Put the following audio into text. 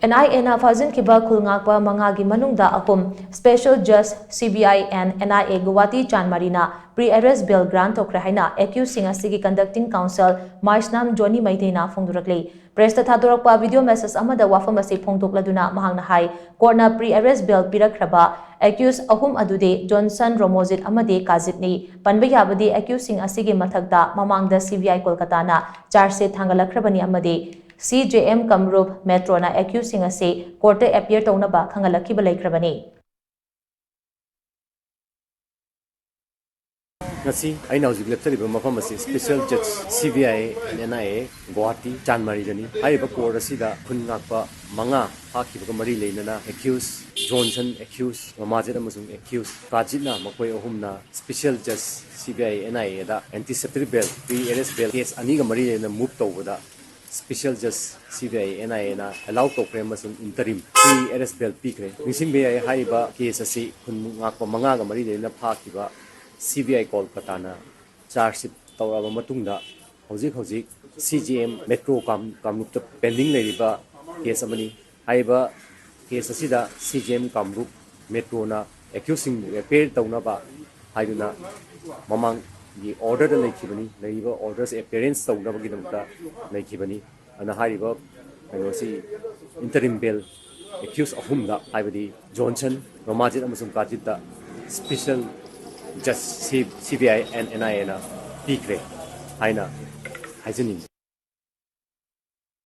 NIA Phajinkhiba Khul Ngakpa mangagi Manungda ahum Special Judge CBI and NIA Guwahati Chandmari na pre-arrest bail grant Toukhre haina accused sing asigi conducting counsel Maisnam Johnny Meitei na phongdorakli. Press ta thadorakpa video message amada wafam asi phongdokladuna mahangna hai courtna pre-arrest bail pirakraba accused ahum adude Johnson Romozit amade kazitni panba yabadi accused sing asigi mathakta mamangda CBI Kolkata na charge sheet thangalakrabani amade CJM Kamrup Metro na accusing ase court appear taunaba khangalakhiba laikhrabani. Ngasi aina hojik leptariba mafam asi special judge CBI NIA Guwahati Chandmari jani haiba court asida Khul Ngakpa manga hakiba mari leinana accused Johnson accused Mamajit amasung accused Kajitna makoi ahumna special judge CBI NIA da anticipatory bail pre-arrest bail case aniga mari leina move tawbada Special Judge CBI NIA na allow Toukhre masung interim pre-arrest bail pikre nising be haiba case asi Khul Ngakpa manga ga mari leina phakiba CBI Kolkata na charge sheet tawraba matungda hojik CGM Metro Kamrup pending leiriba case amani haiba case asida CGM Kamrup Metro na accusing appear tawnaba haiduna mamang the order the laikibani laiba orders appearance tawnaba gidamta laikibani ana haiba kanosi interim bail accused ahumda haibadi Johnson Romajit amasung Kajitda special judge CBI and NIA na pikre haina haijanin